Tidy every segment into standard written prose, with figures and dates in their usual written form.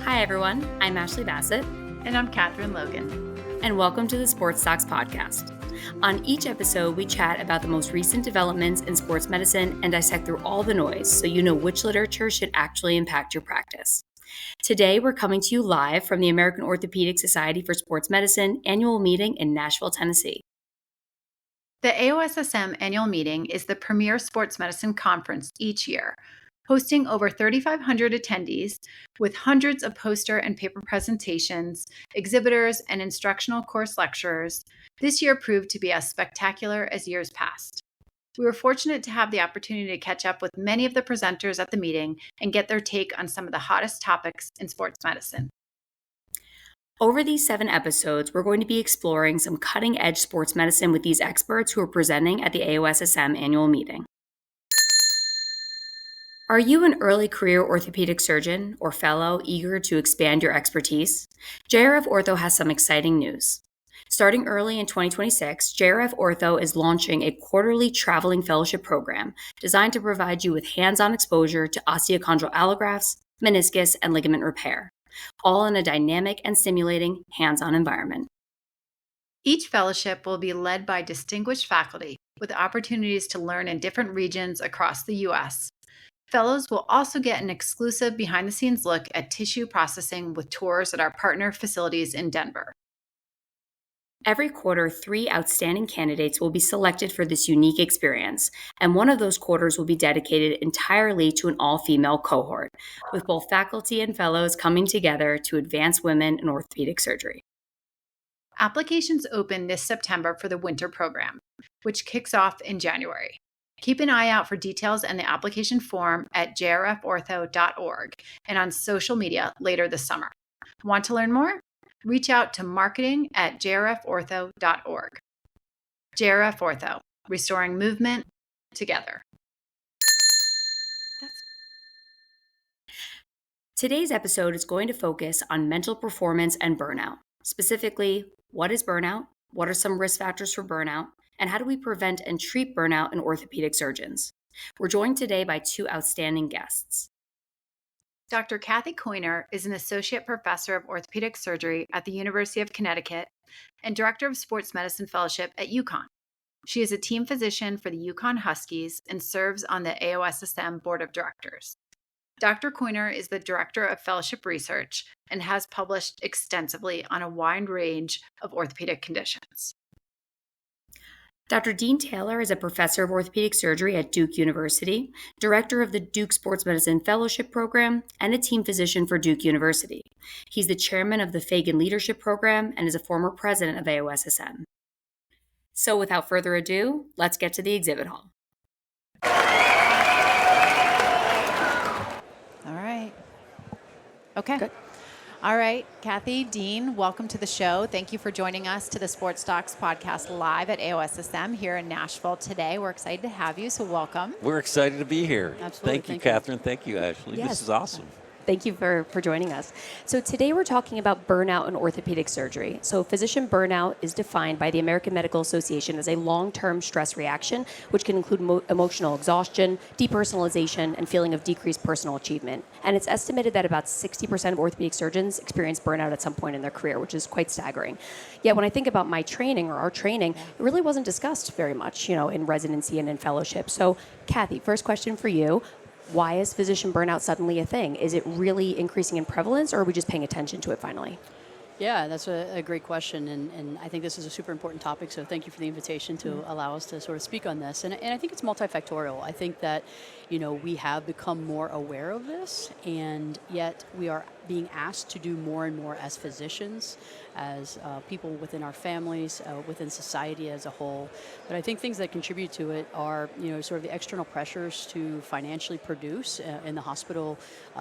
Hi, everyone. I'm Ashley Bassett. And I'm Katherine Logan. And welcome to the Sports Docs Podcast. On each episode, we chat about the most recent developments in sports medicine and dissect through all the noise so you know which literature should actually impact your practice. Today, we're coming to you live from the American Orthopedic Society for Sports Medicine annual meeting in Nashville, Tennessee. The AOSSM annual meeting is the premier sports medicine conference each year, hosting over 3,500 attendees with hundreds of poster and paper presentations, exhibitors, and instructional course lecturers. This year proved to be as spectacular as years past. We were fortunate to have the opportunity to catch up with many of the presenters at the meeting and get their take on some of the hottest topics in sports medicine. Over these 7 episodes, we're going to be exploring some cutting-edge sports medicine with these experts who are presenting at the AOSSM annual meeting. Are you an early career orthopedic surgeon or fellow eager to expand your expertise? JRF Ortho has some exciting news. Starting early in 2026, JRF Ortho is launching a quarterly traveling fellowship program designed to provide you with hands-on exposure to osteochondral allografts, meniscus, and ligament repair, all in a dynamic and stimulating hands-on environment. Each fellowship will be led by distinguished faculty with opportunities to learn in different regions across the U.S. Fellows will also get an exclusive behind-the-scenes look at tissue processing with tours at our partner facilities in Denver. Every quarter, 3 outstanding candidates will be selected for this unique experience, and one of those quarters will be dedicated entirely to an all-female cohort, with both faculty and fellows coming together to advance women in orthopedic surgery. Applications open this September for the winter program, which kicks off in January. Keep an eye out for details and the application form at jrfortho.org and on social media later this summer. Want to learn more? Reach out to marketing@jrfortho.org. JRF Ortho, restoring movement together. Today's episode is going to focus on mental performance and burnout. Specifically, what is burnout? What are some risk factors for burnout? And how do we prevent and treat burnout in orthopedic surgeons? We're joined today by 2 outstanding guests. Dr. Kathy Coyner is an associate professor of orthopedic surgery at the University of Connecticut and director of sports medicine fellowship at UConn. She is a team physician for the UConn Huskies and serves on the AOSSM Board of Directors. Dr. Coyner is the director of fellowship research and has published extensively on a wide range of orthopedic conditions. Dr. Dean Taylor is a professor of orthopedic surgery at Duke University, director of the Duke Sports Medicine Fellowship Program, and a team physician for Duke University. He's the chairman of the Feagin Leadership Program and is a former president of AOSSM. So without further ado, let's get to the exhibit hall. All right. Okay. Good. All right, Kathy, Dean, welcome to the show. Thank you for joining us to the Sports Docs podcast live at AOSSM here in Nashville today. We're excited to have you, so welcome. We're excited to be here. Absolutely. Thank you, Katherine. Thank you, Ashley. Yes. This is awesome. Thank you for joining us. So today we're talking about burnout in orthopedic surgery. So physician burnout is defined by the American Medical Association as a long-term stress reaction, which can include emotional exhaustion, depersonalization, and feeling of decreased personal achievement. And it's estimated that about 60% of orthopedic surgeons experience burnout at some point in their career, which is quite staggering. Yet when I think about my training or our training, it really wasn't discussed very much, in residency and in fellowship. So Kathy, first question for you. Why is physician burnout suddenly a thing? Is it really increasing in prevalence, or are we just paying attention to it finally? Yeah, that's a great question, and I think this is a super important topic, so thank you for the invitation to allow us to sort of speak on this. And I think it's multifactorial. I think that, we have become more aware of this, and yet we are being asked to do more and more as physicians, as people within our families, within society as a whole. But I think things that contribute to it are, sort of the external pressures to financially produce in the hospital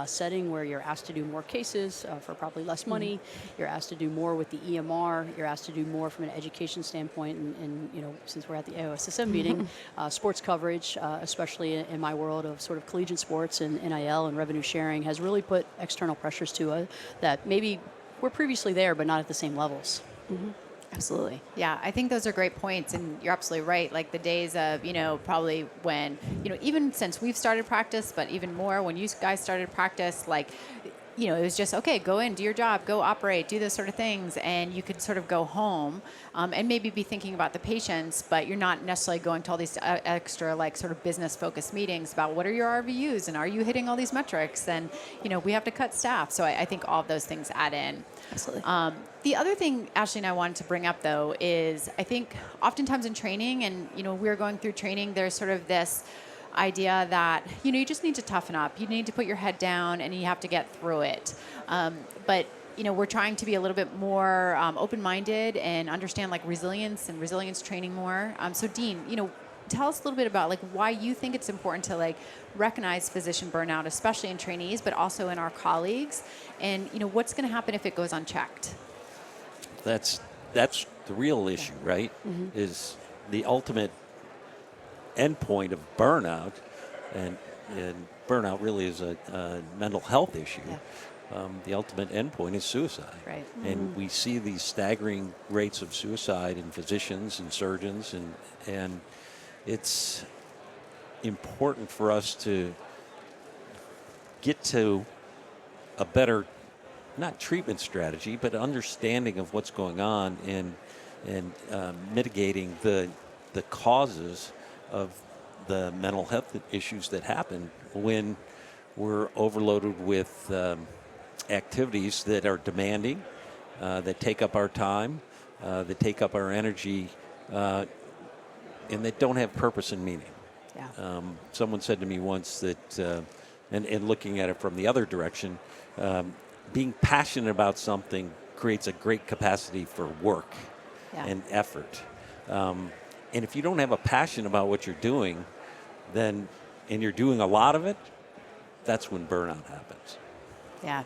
setting, where you're asked to do more cases for probably less money. You're asked to do more with the EMR. You're asked to do more from an education standpoint. And since we're at the AOSSM meeting, sports coverage, especially in my world of sort of collegiate sports and NIL and revenue sharing, has really put external pressures to that maybe were previously there, but not at the same levels. Mm-hmm. Absolutely. Yeah, I think those are great points, and you're absolutely right. Like the days of, probably when, even since we've started practice, but even more when you guys started practice, like it was just, okay, go in, do your job, go operate, do those sort of things. And you could sort of go home and maybe be thinking about the patients, but you're not necessarily going to all these extra like sort of business focused meetings about what are your RVUs and are you hitting all these metrics? And, we have to cut staff. So I think all of those things add in. Absolutely. The other thing, Ashley and I wanted to bring up, though, is I think oftentimes in training, and, we're going through training, there's sort of this idea that, you just need to toughen up. You need to put your head down and you have to get through it. But we're trying to be a little bit more open-minded and understand like resilience and resilience training more. So Dean, tell us a little bit about like why you think it's important to like recognize physician burnout, especially in trainees, but also in our colleagues, and what's going to happen if it goes unchecked. That's the real issue, right? Mm-hmm. Is the ultimate endpoint of burnout, and burnout really is a mental health issue. Yeah. The ultimate endpoint is suicide. Right. And we see these staggering rates of suicide in physicians and surgeons, and it's important for us to get to a better, not treatment strategy, but understanding of what's going on and mitigating the causes of the mental health issues that happen when we're overloaded with activities that are demanding, that take up our time, that take up our energy, and that don't have purpose and meaning. Yeah. Someone said to me once that, and looking at it from the other direction, being passionate about something creates a great capacity for work and effort. And if you don't have a passion about what you're doing, and you're doing a lot of it, that's when burnout happens. Yeah.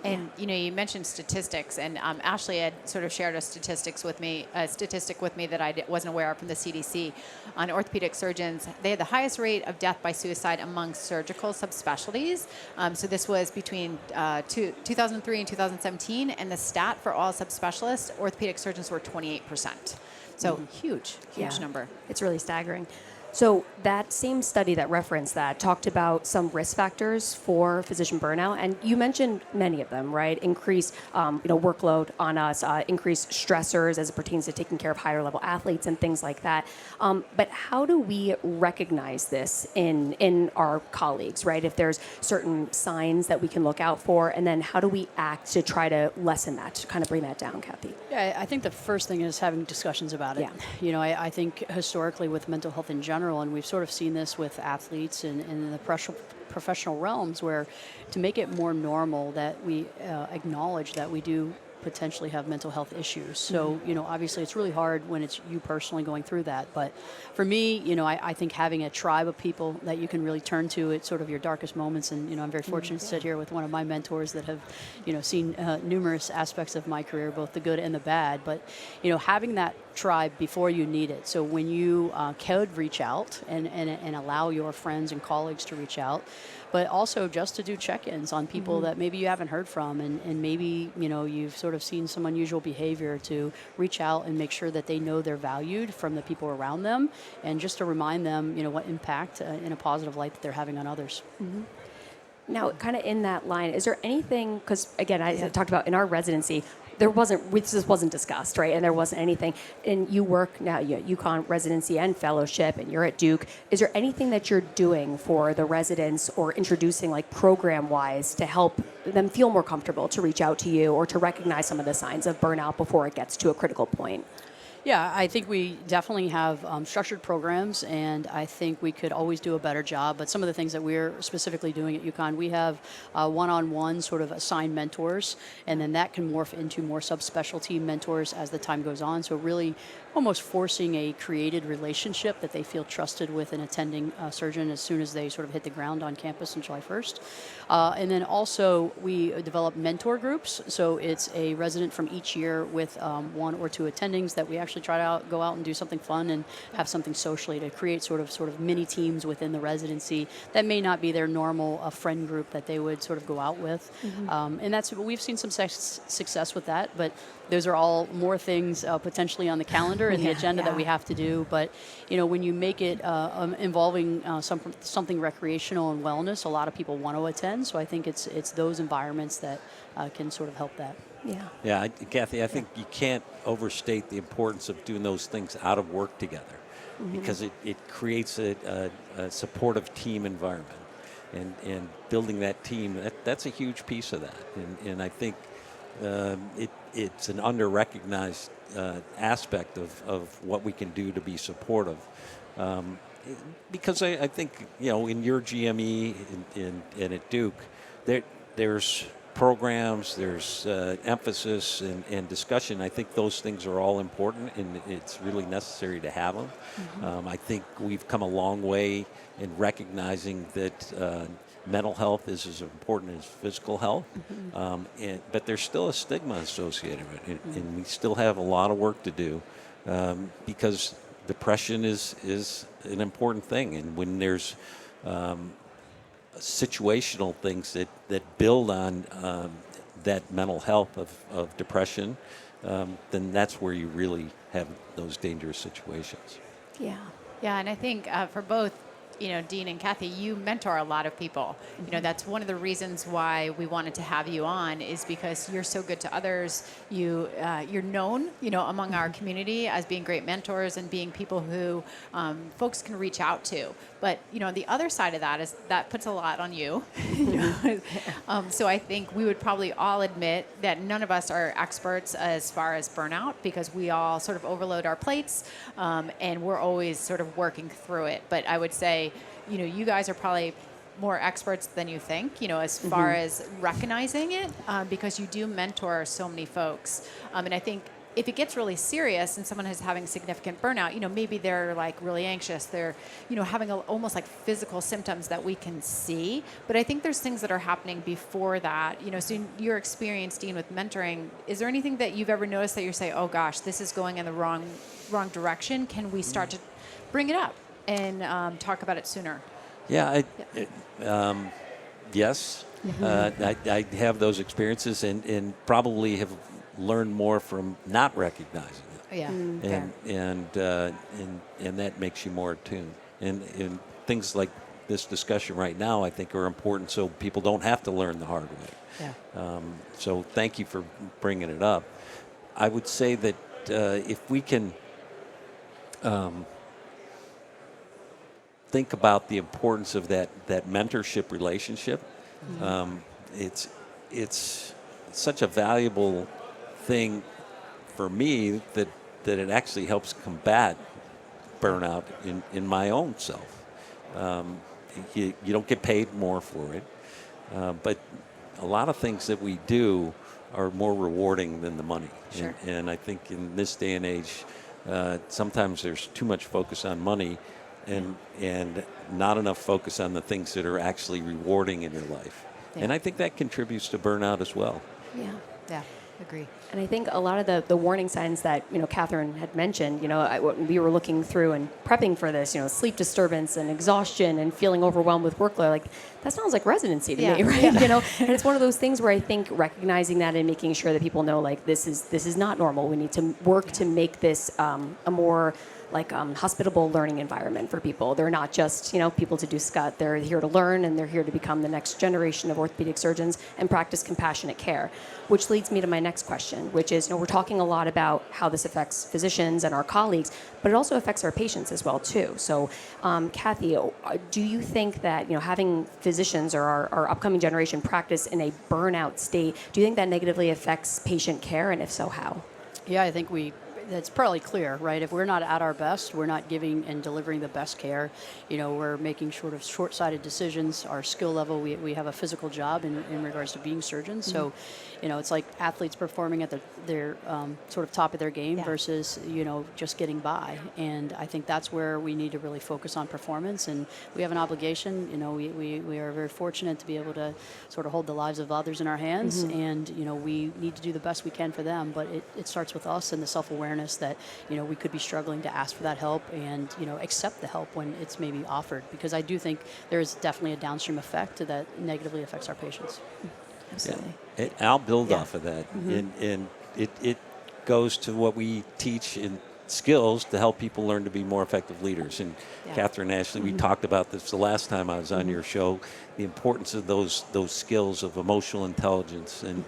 And, you mentioned statistics, and Ashley had sort of shared a statistic with me that I wasn't aware of from the CDC on orthopedic surgeons. They had the highest rate of death by suicide among surgical subspecialties. So this was between 2003 and 2017, and the stat for all subspecialists, orthopedic surgeons were 28%. So huge number. It's really staggering. So that same study that referenced that talked about some risk factors for physician burnout, and you mentioned many of them, right? Increased, workload on us, increased stressors as it pertains to taking care of higher level athletes and things like that. But how do we recognize this in our colleagues, right? If there's certain signs that we can look out for, and then how do we act to try to lessen that, to kind of bring that down, Kathy? Yeah, I think the first thing is having discussions about it. Yeah. I think historically with mental health in general, and we've sort of seen this with athletes and in the professional realms, where to make it more normal that we acknowledge that we do potentially have mental health issues. So, obviously it's really hard when it's you personally going through that. But for me, I think having a tribe of people that you can really turn to at sort of your darkest moments, and, I'm very fortunate to sit here with one of my mentors that have, seen numerous aspects of my career, both the good and the bad. But, having that tribe before you need it. So when you could reach out and allow your friends and colleagues to reach out, but also just to do check-ins on people that maybe you haven't heard from, and maybe, you've sort of seen some unusual behavior, to reach out and make sure that they know they're valued from the people around them, and just to remind them, what impact in a positive light that they're having on others. Mm-hmm. Now, kind of in that line, is there anything, because again, I talked about in our residency, this wasn't discussed, right? And there wasn't anything. And you work now, UConn residency and fellowship, and you're at Duke. Is there anything that you're doing for the residents or introducing like program-wise to help them feel more comfortable to reach out to you or to recognize some of the signs of burnout before it gets to a critical point? Yeah, I think we definitely have structured programs, and I think we could always do a better job. But some of the things that we're specifically doing at UConn, we have one-on-one sort of assigned mentors, and then that can morph into more subspecialty mentors as the time goes on. So really almost forcing a created relationship that they feel trusted with an attending surgeon as soon as they sort of hit the ground on campus on July 1st. And then also we develop mentor groups. So it's a resident from each year with one or two attendings that we actually actually try to go out and do something fun and have something socially to create sort of mini teams within the residency that may not be their normal friend group that they would sort of go out with. And we've seen some success with that, but those are all more things potentially on the calendar and the agenda that we have to do. But when you make it involving something recreational and wellness, a lot of people want to attend. So I think it's those environments that can sort of help that. Yeah, Kathy, I think you can't overstate the importance of doing those things out of work together, because it creates a supportive team environment, and building that team, that's a huge piece of that. And I think it's an under-recognized aspect of what we can do to be supportive. Because I think, in your GME and at Duke, there's programs, there's emphasis and discussion. I think those things are all important, and it's really necessary to have them. I think we've come a long way in recognizing that mental health is as important as physical health, but there's still a stigma associated with it, and we still have a lot of work to do, because depression is an important thing, and when there's situational things that build on that mental health of depression, then that's where you really have those dangerous situations. Yeah, and I think for both, Dean and Kathy, you mentor a lot of people. That's one of the reasons why we wanted to have you on, is because you're so good to others. You're known, among our community as being great mentors and being people who folks can reach out to. But, the other side of that is that puts a lot on you. So I think we would probably all admit that none of us are experts as far as burnout, because we all sort of overload our plates, and we're always sort of working through it. But I would say, you guys are probably more experts than you think, as far as recognizing it, because you do mentor so many folks. And I think if it gets really serious and someone is having significant burnout, maybe they're like really anxious, they're, having almost like physical symptoms that we can see. But I think there's things that are happening before that, so in your experience, Dean, with mentoring, is there anything that you've ever noticed that you're saying, oh gosh, this is going in the wrong direction? Can we start to bring it up and talk about it sooner? Yeah, yes. I have those experiences and probably have learned more from not recognizing it. And that makes you more attuned. And things like this discussion right now, I think, are important so people don't have to learn the hard way. So thank you for bringing it up. I would say that if we can think about the importance of that mentorship relationship, it's such a valuable thing for me that it actually helps combat burnout in my own self. You don't get paid more for it, but a lot of things that we do are more rewarding than the money. Sure. And I think in this day and age, sometimes there's too much focus on money and not enough focus on the things that are actually rewarding in your life. And I think that contributes to burnout as well. Yeah, agree. And I think a lot of the warning signs that, Katherine had mentioned, we were looking through and prepping for this, sleep disturbance and exhaustion and feeling overwhelmed with workload, like that sounds like residency to me, right? And it's one of those things where I think recognizing that and making sure that people know, like, this is not normal. We need to work to make this a more hospitable learning environment for people. They're not just, people to do scut. They're here to learn, and they're here to become the next generation of orthopedic surgeons and practice compassionate care, which leads me to my next question, which is, we're talking a lot about how this affects physicians and our colleagues, but it also affects our patients as well, too. So, Kathy, do you think that, having physicians or our upcoming generation practice in a burnout state, do you think that negatively affects patient care, and if so, how? Yeah, I think that's probably clear, right? If we're not at our best, we're not giving and delivering the best care. We're making sort of short-sighted decisions. Our skill level, we have a physical job in regards to being surgeons. So, it's like athletes performing at their sort of top of their game versus, just getting by. And I think that's where we need to really focus on performance. And we have an obligation. We are very fortunate to be able to sort of hold the lives of others in our hands. And, we need to do the best we can for them. But it starts with us and the self-awareness awareness that, we could be struggling to ask for that help and, accept the help when it's maybe offered. Because I do think there's definitely a downstream effect that negatively affects our patients. Absolutely. Yeah. I'll build off of that. And it goes to what we teach in skills to help people learn to be more effective leaders. And Katherine, Ashley, we talked about this the last time I was on your show, the importance of those skills of emotional intelligence and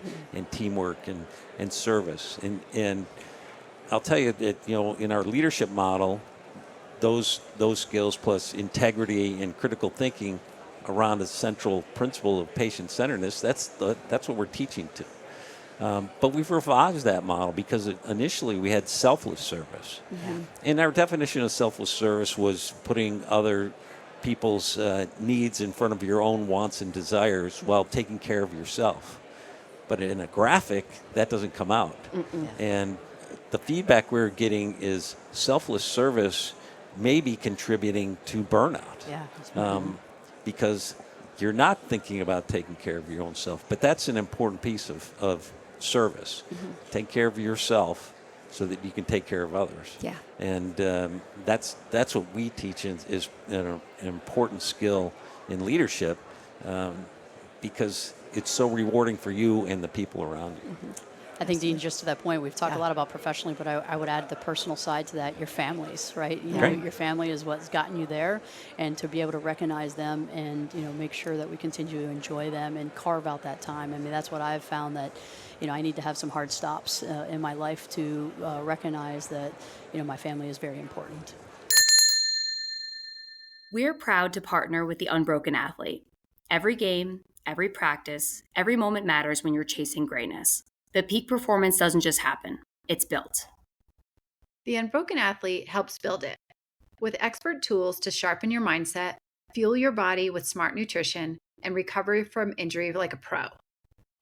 teamwork and service. And I'll tell you that, in our leadership model, those skills plus integrity and critical thinking around the central principle of patient-centeredness, that's what we're teaching to. But we've revised that model because initially we had selfless service. And our definition of selfless service was putting other people's needs in front of your own wants and desires while taking care of yourself. But in a graphic, that doesn't come out. And the feedback we're getting is selfless service may be contributing to burnout. Because you're not thinking about taking care of your own self. But that's an important piece of service. Take care of yourself so that you can take care of others. And that's what we teach is an important skill in leadership because it's so rewarding for you and the people around you. I think, Dean, just to that point, we've talked a lot about professionally, but I would add the personal side to that, your families, right? Your family is what's gotten you there, and to be able to recognize them and, make sure that we continue to enjoy them and carve out that time. I mean, that's what I've found that, I need to have some hard stops in my life to recognize that, my family is very important. We're proud to partner with the Unbroken Athlete. Every game, every practice, every moment matters when you're chasing greatness. But peak performance doesn't just happen, it's built. The Unbroken Athlete helps build it. With expert tools to sharpen your mindset, fuel your body with smart nutrition, and recover from injury like a pro.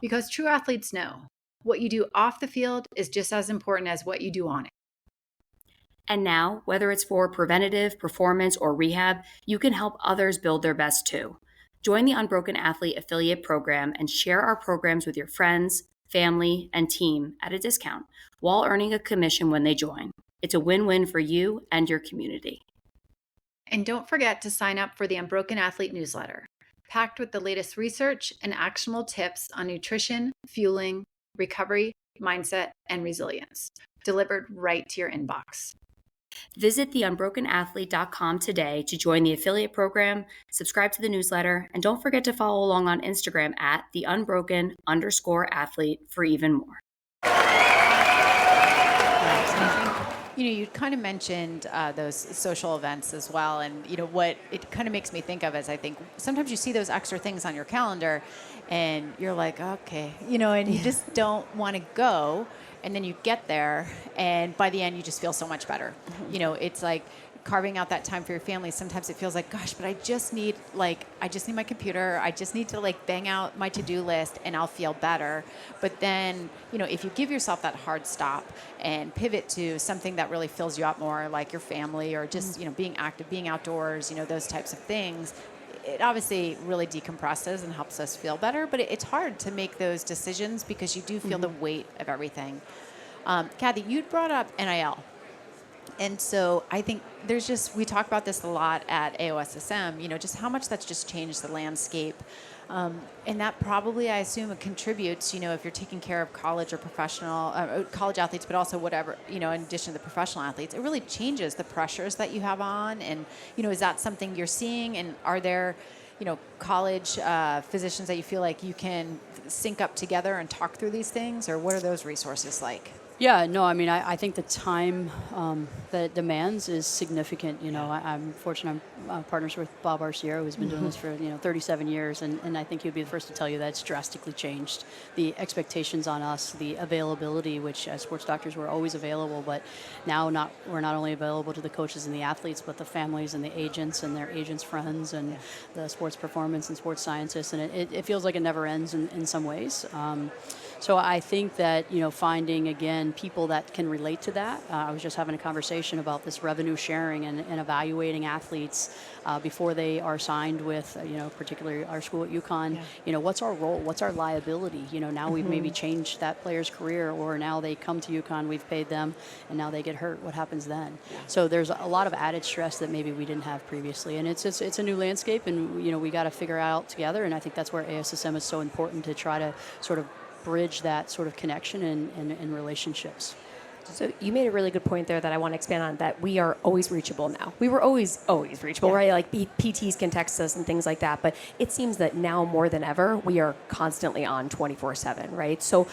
Because true athletes know, what you do off the field is just as important as what you do on it. And now, whether it's for preventative, performance, or rehab, you can help others build their best too. Join the Unbroken Athlete Affiliate Program and share our programs with your friends, family, and team at a discount while earning a commission when they join. It's a win-win for you and your community. And don't forget to sign up for the Unbroken Athlete newsletter, packed with the latest research and actionable tips on nutrition, fueling, recovery, mindset, and resilience, delivered right to your inbox. Visit theunbrokenathlete.com today to join the affiliate program, subscribe to the newsletter, and don't forget to follow along on Instagram at theunbroken_athlete for even more. You kind of mentioned those social events as well. And, what it kind of makes me think of is I think sometimes you see those extra things on your calendar and you're like, okay, and you just don't want to go. And then you get there, and by the end, you just feel so much better. It's like carving out that time for your family. Sometimes it feels like, gosh, but I just need my computer. I just need to bang out my to-do list, and I'll feel better. But then, if you give yourself that hard stop and pivot to something that really fills you up more, like your family or just, being active, being outdoors, those types of things, it obviously really decompresses and helps us feel better, but it's hard to make those decisions because you do feel the weight of everything. Kathy, you'd brought up NIL. And so I think we talk about this a lot at AOSSM, just how much that's just changed the landscape. And that probably, I assume, it contributes, if you're taking care of college or professional, college athletes, but also whatever, in addition to the professional athletes, it really changes the pressures that you have on. And, is that something you're seeing? And are there, college physicians that you feel like you can sync up together and talk through these things? Or what are those resources like? Yeah, no, I mean, I think the time that it demands is significant. I'm fortunate I'm partners with Bob Arciero, who's been doing this for, 37 years, and I think he'd be the first to tell you that it's drastically changed. The expectations on us, the availability, which as sports doctors we're always available, but now we're not only available to the coaches and the athletes, but the families and the agents and their agents' friends and the sports performance and sports scientists, and it feels like it never ends in some ways. So I think that, finding, again, people that can relate to that. I was just having a conversation about this revenue sharing and evaluating athletes before they are signed with, particularly our school at UConn. What's our role? What's our liability? Now we've maybe changed that player's career, or now they come to UConn, we've paid them, and now they get hurt. What happens then? So there's a lot of added stress that maybe we didn't have previously. And it's a new landscape, and, we got to figure out together. And I think that's where AOSSM is so important, to try to sort of bridge that sort of connection and relationships. So you made a really good point there that I want to expand on, that we are always reachable now. We were always reachable, right? Like PTs can text us and things like that. But it seems that now more than ever, we are constantly on 24/7, right? So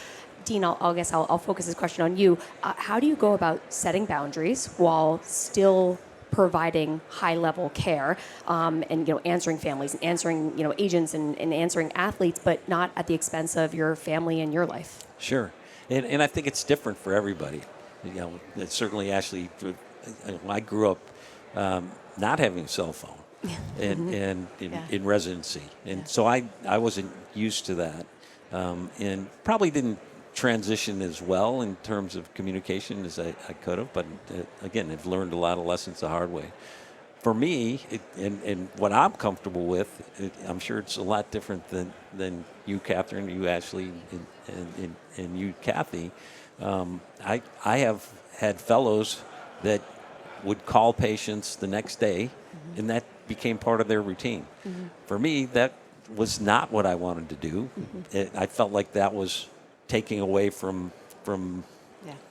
Dean, I'll focus this question on you. How do you go about setting boundaries while still providing high-level care, and answering families and answering agents and answering athletes, but not at the expense of your family and your life? Sure, and I think it's different for everybody. It's certainly, Ashley, I grew up not having a cell phone, and in residency, and so I wasn't used to that, and probably didn't transition as well in terms of communication as I could have, but again, I've learned a lot of lessons the hard way. For me, and what I'm comfortable with, I'm sure it's a lot different than you, Katherine, you, Ashley, and you, Kathy. I have had fellows that would call patients the next day, and that became part of their routine. For me, that was not what I wanted to do. I felt like that was taking away from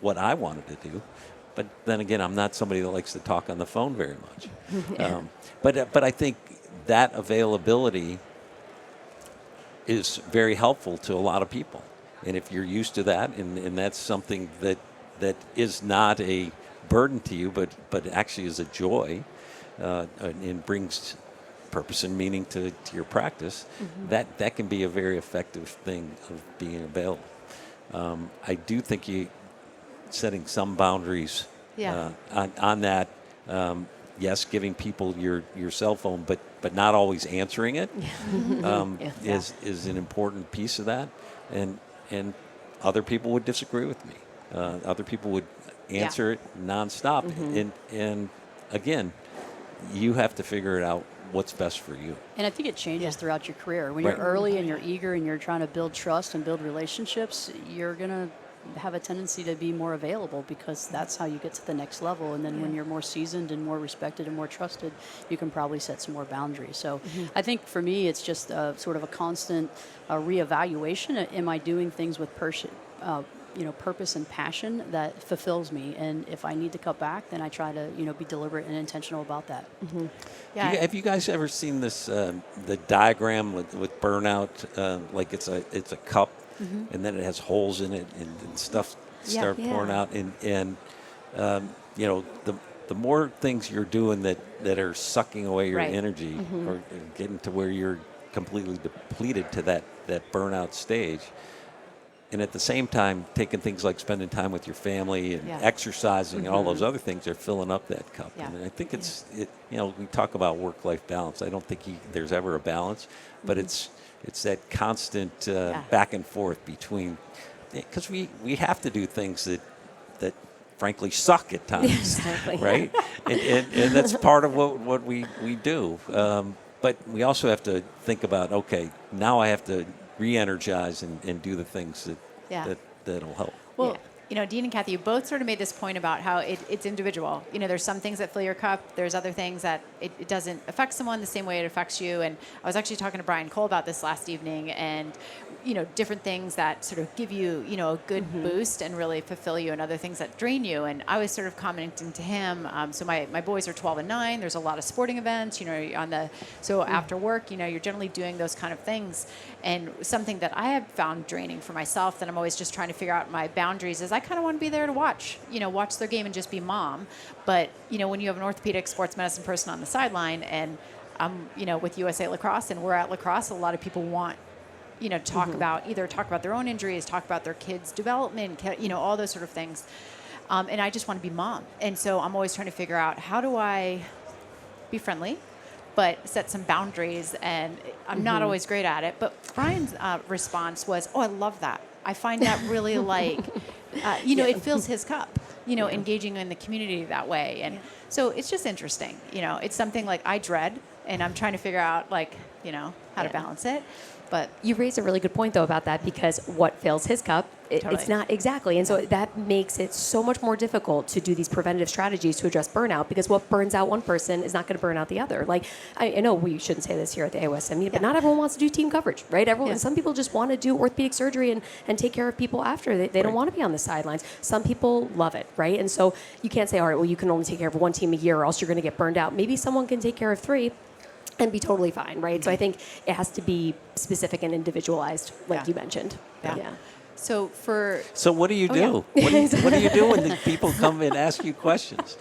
what I wanted to do. But then again, I'm not somebody that likes to talk on the phone very much. But I think that availability is very helpful to a lot of people. And if you're used to that, and that's something that is not a burden to you, but actually is a joy, and brings purpose and meaning to your practice, that can be a very effective thing of being available. I do think setting some boundaries on that. Yes, giving people your cell phone, but not always answering it is an important piece of that. And other people would disagree with me. Other people would answer it nonstop. And again, you have to figure it out what's best for you. And I think it changes throughout your career. When you're early and you're eager and you're trying to build trust and build relationships, you're going to have a tendency to be more available, because that's how you get to the next level. And then when you're more seasoned and more respected and more trusted, you can probably set some more boundaries. So I think for me, it's just sort of a constant reevaluation. Am I doing things with purpose and passion that fulfills me? And if I need to cut back, then I try to be deliberate and intentional about that. Have you guys ever seen this the diagram with burnout? Like it's a cup, and then it has holes in it, and stuff start pouring out. And the more things you're doing that are sucking away your energy, or getting to where you're completely depleted to that burnout stage. And at the same time, taking things like spending time with your family and exercising and all those other things are filling up that cup. And I think we talk about work-life balance. I don't think there's ever a balance, but it's that constant back and forth between, because we have to do things that frankly suck at times, right? And that's part of what we do. But we also have to think about, okay, now I have to re-energize and do the things that'll help. Well, Dean and Kathy, you both sort of made this point about how it's individual. There's some things that fill your cup. There's other things that it doesn't affect someone the same way it affects you. And I was actually talking to Brian Cole about this last evening, and different things that sort of give you, a good boost and really fulfill you, and other things that drain you. And I was sort of commenting to him, so my boys are 12 and 9. There's a lot of sporting events, after work, you're generally doing those kind of things. And something that I have found draining for myself, that I'm always just trying to figure out my boundaries, is I kind of want to be there to watch their game and just be mom. But, when you have an orthopedic sports medicine person on the sideline, and I'm, with USA Lacrosse, and we're at lacrosse, a lot of people want, talk about their own injuries, talk about their kids' development, all those sort of things. And I just want to be mom. And so I'm always trying to figure out, how do I be friendly, but set some boundaries? And I'm not always great at it. But Brian's response was, "Oh, I love that. I find that really it fills his cup, engaging in the community that way. And so it's just interesting. It's something like I dread, and I'm trying to figure out how to balance it. But you raised a really good point, though, about that, because what fills his cup, it's not exactly. And so that makes it so much more difficult to do these preventative strategies to address burnout, because what burns out one person is not going to burn out the other. Like, I know we shouldn't say this here at the AOSSM meeting, but not everyone wants to do team coverage, right? Some people just want to do orthopedic surgery and take care of people after. They don't want to be on the sidelines. Some people love it, right? And so you can't say, all right, well, you can only take care of one team a year or else you're going to get burned out. Maybe someone can take care of 3 and be totally fine, right? So I think it has to be specific and individualized, like you mentioned. Yeah. So what do you do? What do you do when the people come and ask you questions?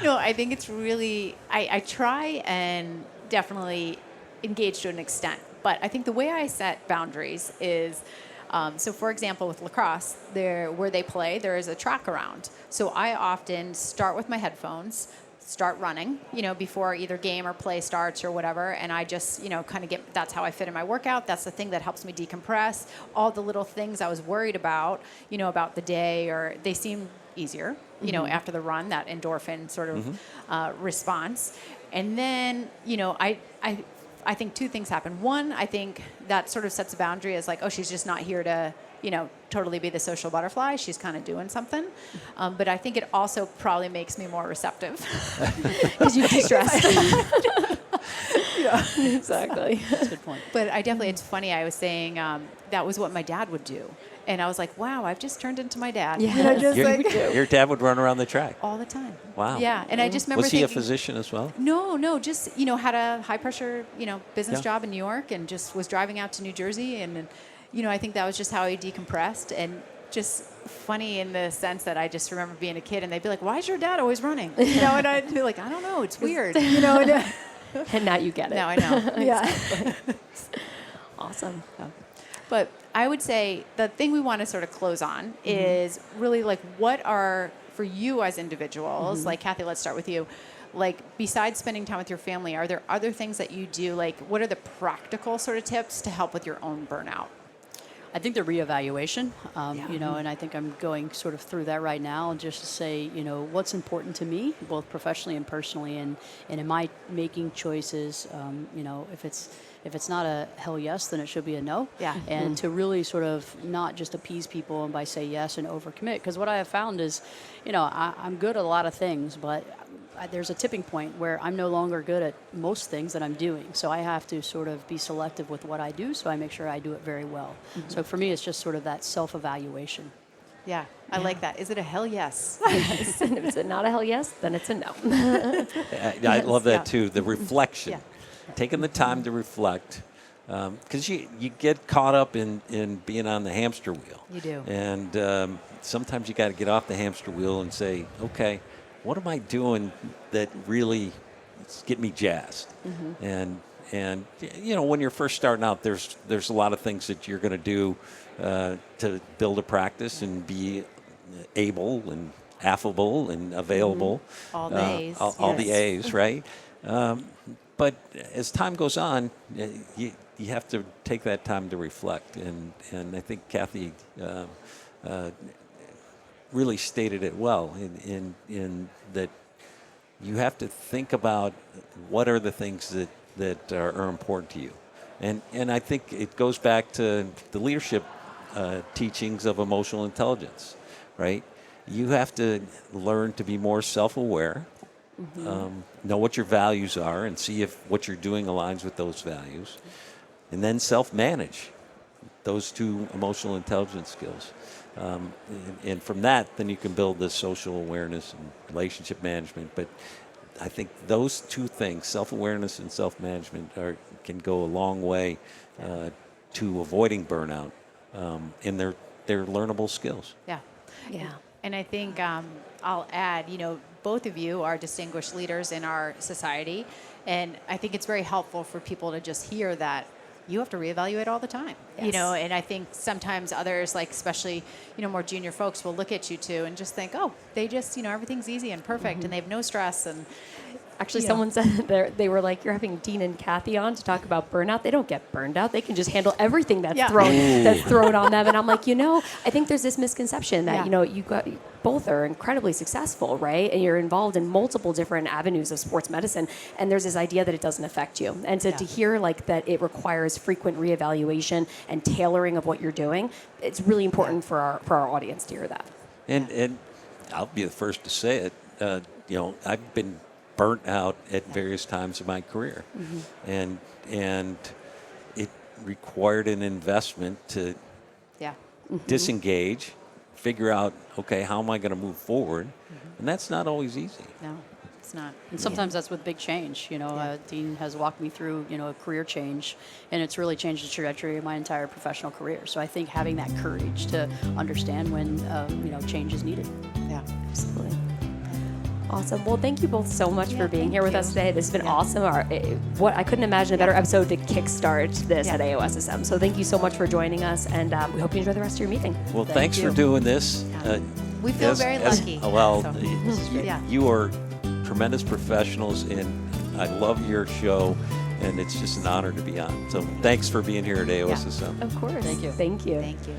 No, I think it's really, I try and definitely engage to an extent. But I think the way I set boundaries is, so for example, with lacrosse, where they play, there is a track around. So I often start with my headphones, start running, before either game or play starts or whatever. And I just, kind of that's how I fit in my workout. That's the thing that helps me decompress. All the little things I was worried about, about the day, or they seem easier, after the run, that endorphin sort of response. And then, I think 2 things happen. One, I think that sort of sets a boundary as like, oh, she's just not here to, totally be the social butterfly. She's kind of doing something. But I think it also probably makes me more receptive. Because you de-stress. Yeah, exactly. That's a good point. But it's funny, I was saying that was what my dad would do. And I was like, wow, I've just turned into my dad. Yeah. Your dad would run around the track? All the time. Wow. Yeah, and I just remember Was he a physician as well? No, just, had a high-pressure, business job in New York, and just was driving out to New Jersey. And, I think that was just how he decompressed. And just funny in the sense that I just remember being a kid, and they'd be like, why is your dad always running? And I'd be like, I don't know, it's weird. And now you get it. Now I know. Yeah. Awesome. Yeah. But I would say the thing we want to sort of close on is really like, what are, for you as individuals, like Kathy, let's start with you. Like, besides spending time with your family, are there other things that you do? Like, what are the practical sort of tips to help with your own burnout? I think the reevaluation, and I think I'm going sort of through that right now, just to say, what's important to me, both professionally and personally, and am I making choices, if it's not a hell yes, then it should be a no. Yeah. And to really sort of not just appease people and by say yes and overcommit. Because what I have found is, I'm good at a lot of things, but there's a tipping point where I'm no longer good at most things that I'm doing. So I have to sort of be selective with what I do, so I make sure I do it very well. So for me, it's just sort of that self-evaluation. Yeah, I like that. Is it a hell yes? Yes. And if it's not a hell yes, then it's a no. I love that too, the reflection. Yeah. Taking the time to reflect, because you get caught up in being on the hamster wheel. You do. And sometimes you got to get off the hamster wheel and say, okay, what am I doing that really get me jazzed? And when you're first starting out, there's a lot of things that you're going to do to build a practice and be able and affable and available. All the A's. All the A's, right? But as time goes on, you have to take that time to reflect. And I think Kathy really stated it well in that you have to think about what are the things that are important to you. And I think it goes back to the leadership teachings of emotional intelligence, right? You have to learn to be more self-aware, know what your values are and see if what you're doing aligns with those values, and then self-manage those 2 emotional intelligence skills. And from that, then you can build the social awareness and relationship management. But I think those 2 things, self-awareness and self-management, can go a long way to avoiding burnout, and they're learnable skills. Yeah. Yeah. And I think I'll add, both of you are distinguished leaders in our society, and I think it's very helpful for people to just hear that you have to reevaluate all the time, and I think sometimes others, like especially, more junior folks will look at you too and just think, oh, they just, everything's easy and perfect and they have no stress. And Actually, someone said they were like, you're having Dean and Kathy on to talk about burnout. They don't get burned out. They can just handle everything that's thrown on them. And I'm like, I think there's this misconception that, you both are incredibly successful, right? And you're involved in multiple different avenues of sports medicine. And there's this idea that it doesn't affect you. And to hear like that it requires frequent reevaluation and tailoring of what you're doing, it's really important for our audience to hear that. And I'll be the first to say it. I've been burnt out at various times of my career, and it required an investment to disengage, figure out, okay, how am I going to move forward, and that's not always easy. No, it's not. And sometimes that's with big change. Dean has walked me through, a career change, and it's really changed the trajectory of my entire professional career. So I think having that courage to understand when, change is needed. Yeah, absolutely. Awesome. Well, thank you both so much for being here with us today. This has been awesome. I couldn't imagine a better episode to kickstart this at AOSSM. So thank you so much for joining us, and we hope you enjoy the rest of your meeting. Well, thanks for doing this. We feel very lucky. You are tremendous professionals, and I love your show, and it's just an honor to be on. So thanks for being here at AOSSM. Of course. Thank you. Thank you. Thank you.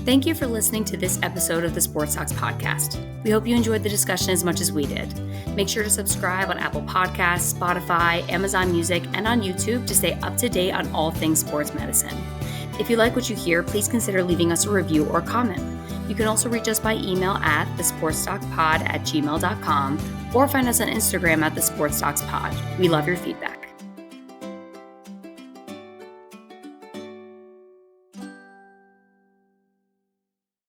Thank you for listening to this episode of the Sports Talks podcast. We hope you enjoyed the discussion as much as we did. Make sure to subscribe on Apple Podcasts, Spotify, Amazon Music, and on YouTube to stay up to date on all things sports medicine. If you like what you hear, please consider leaving us a review or comment. You can also reach us by email at thesportstalkpod@gmail.com or find us on Instagram at thesportstalkspod. We love your feedback.